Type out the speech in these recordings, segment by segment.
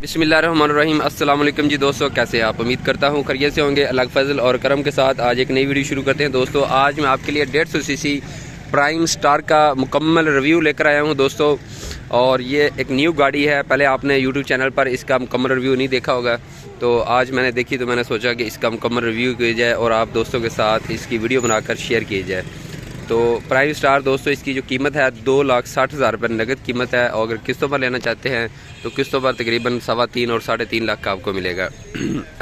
बिस्मिल्लाहिर्रहमानिर्रहीम। अस्सलाम वालेकुम जी दोस्तों, कैसे हैं आप? उम्मीद करता हूँ खैरियत से होंगे। अलग फजल और करम के साथ आज एक नई वीडियो शुरू करते हैं दोस्तों। आज मैं आपके लिए 150 सीसी प्राइम स्टार का मुकम्मल रिव्यू लेकर आया हूँ दोस्तों। और ये एक न्यू गाड़ी है, पहले आपने यूट्यूब चैनल पर इसका मुकम्मल रिव्यू नहीं देखा होगा, तो आज मैंने देखी तो मैंने सोचा कि इसका मुकम्मल रिव्यू किया जाए और आप दोस्तों के साथ इसकी वीडियो बनाकर शेयर की जाए। तो प्राइम स्टार दोस्तों, इसकी जो कीमत है 2,60,000 रुपये नगद कीमत है, और अगर किस्तों पर लेना चाहते हैं तो किस्तों पर तकरीबन 3.25 और 3.5 लाख का आपको मिलेगा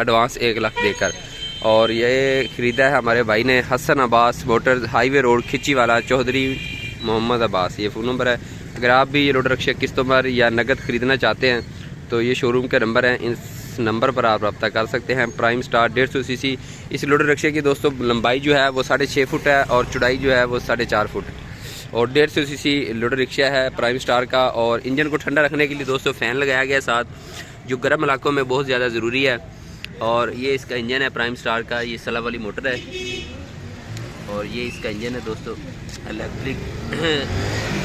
एडवांस 1 लाख देकर। और ये ख़रीदा है हमारे भाई ने, Hasan Abbas motors, highway road खिची वाला, चौधरी मोहम्मद अब्बास, ये फ़ोन नंबर है। अगर आप भी ये रोड रक्षा किस्तों पर या नगद ख़रीदना चाहते हैं तो ये शोरूम के नंबर हैं, इस नंबर पर आप रब्ता कर सकते हैं। Prime star 150 CC. इस लोडर रिक्शे की दोस्तों लंबाई जो है वो 6.5 फुट है और चौड़ाई जो है वो 4.5 फुट, और 150 सीसी लोडर रिक्शा है प्राइम स्टार का। और इंजन को ठंडा रखने के लिए दोस्तों फ़ैन लगाया गया साथ, जो गर्म इलाकों में बहुत ज़्यादा ज़रूरी है। और ये इसका इंजन है प्राइम स्टार का, ये सला वाली मोटर है, और ये इसका इंजन है दोस्तों, इलेक्ट्रिक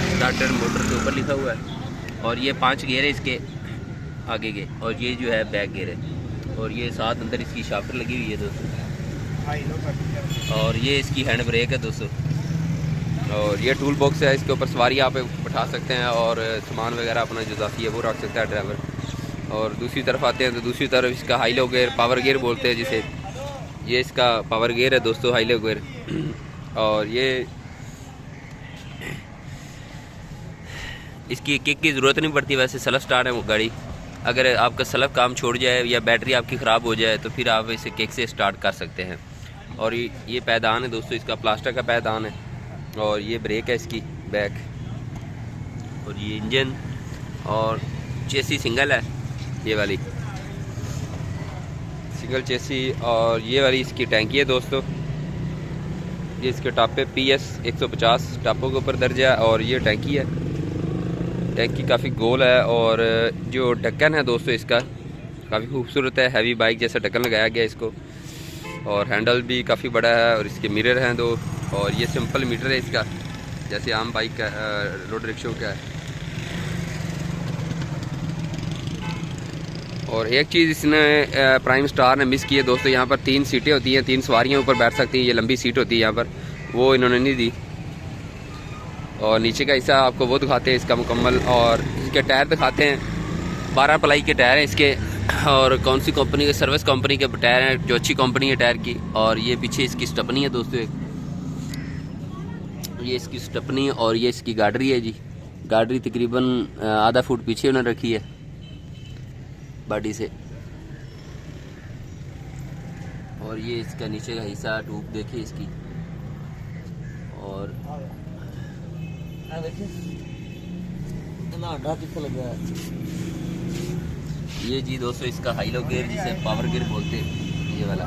स्टार्टर मोटर के ऊपर लिखा हुआ है। और ये 5 गेयर है इसके आगे के, और ये जो है बैक गेयर है, और ये साथ अंदर इसकी शाफ्टर लगी हुई है दोस्तों, और ये इसकी हैंड ब्रेक है दोस्तों। और ये टूल बॉक्स है, इसके ऊपर सवारी आप बैठा सकते हैं और सामान वगैरह अपना जो जाती है वो रख सकता है ड्राइवर। और दूसरी तरफ आते हैं तो दूसरी तरफ इसका high low gear, power gear बोलते हैं जिसे, ये इसका पावर गेयर है दोस्तों, हाई लो गेयर। और ये इसकी किक की ज़रूरत नहीं पड़ती, वैसे सेल्फ स्टार्ट है वो गाड़ी। अगर आपका सेल्फ काम छोड़ जाए या बैटरी आपकी ख़राब हो जाए तो फिर आप इसे किक से स्टार्ट कर सकते हैं। और ये पैदान है दोस्तों, इसका प्लास्टर का पैदान है, और ये ब्रेक है इसकी बैक, और ये इंजन, और चेसी सिंगल है, ये वाली सिंगल चेसी। और ये वाली इसकी टैंकी है दोस्तों, ये इसके टॉप पे PS 150 टॉपों के ऊपर दर्ज है। और ये टैंकी है, टैंकी काफ़ी गोल है, और जो ढक्कन है दोस्तों इसका काफ़ी खूबसूरत है, हैवी बाइक जैसा ढक्कन लगाया गया इसको। और हैंडल भी काफ़ी बड़ा है, और इसके मिरर हैं 2, और ये सिंपल मीटर है इसका, जैसे आम बाइक का रोड रिक्शों का है। और एक चीज़ इसने प्राइम स्टार ने मिस की है दोस्तों, यहाँ पर 3 सीटें होती हैं, 3 सवारियाँ ऊपर बैठ सकती हैं, ये लंबी सीट होती है यहाँ पर, वो इन्होंने नहीं दी। और नीचे का हिस्सा आपको वो दिखाते हैं इसका मुकम्मल, और इसके टायर दिखाते हैं। 12 प्लाई के टायर हैं इसके, और कौन सी कंपनी के, सर्विस कंपनी के टायर हैं, जो अच्छी कंपनी है टायर की। और ये पीछे इसकी स्टपनी है दोस्तों एक, ये इसकी स्टपनी, और ये इसकी गाडरी है जी। गाडरी तकरीबन आधा फुट पीछे उन्होंने रखी है बॉडी से। और ये इसका नीचे का हिस्सा, ट्यूब देखिए इसकी। और ये जी दोस्तों इसका हाई लो गेयर, जिसे पावर गेयर बोलते हैं, ये वाला,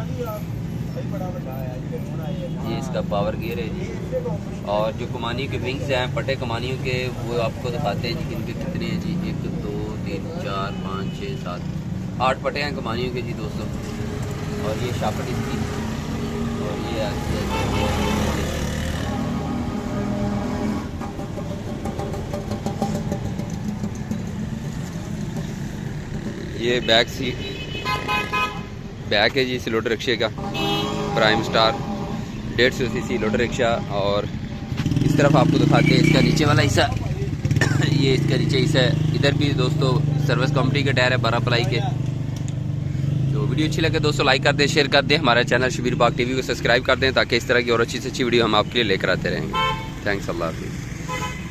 ये इसका पावर गेयर है जी। और जो कमानियों के विंग्स हैं, पटे कमानियों के, वो आपको दिखाते हैं जी इनके कितने हैं जी। 1 2 3 4 5 6 7 8 पटे हैं कमानियों के जी दोस्तों। और ये शापट इसकी, और ये ये बैक है जी इस लोडर रिक्शे का, prime star 150 CC loader rickshaw. और इस तरफ आपको दिखाते हैं इसका नीचे वाला हिस्सा ये इसका नीचे हिस्सा है, इधर भी दोस्तों सर्विस कंपनी के टायर है 12 प्लाई के। तो वीडियो अच्छी लगे दोस्तों लाइक कर दें, शेयर कर दें, हमारे चैनल शबीर बाग TV को सब्सक्राइब कर दें, ताकि इस तरह की और अच्छी से अच्छी वीडियो हम आपके लिए लेकर आते रहेंगे। थैंक्स, अल्लाह हाफिज़।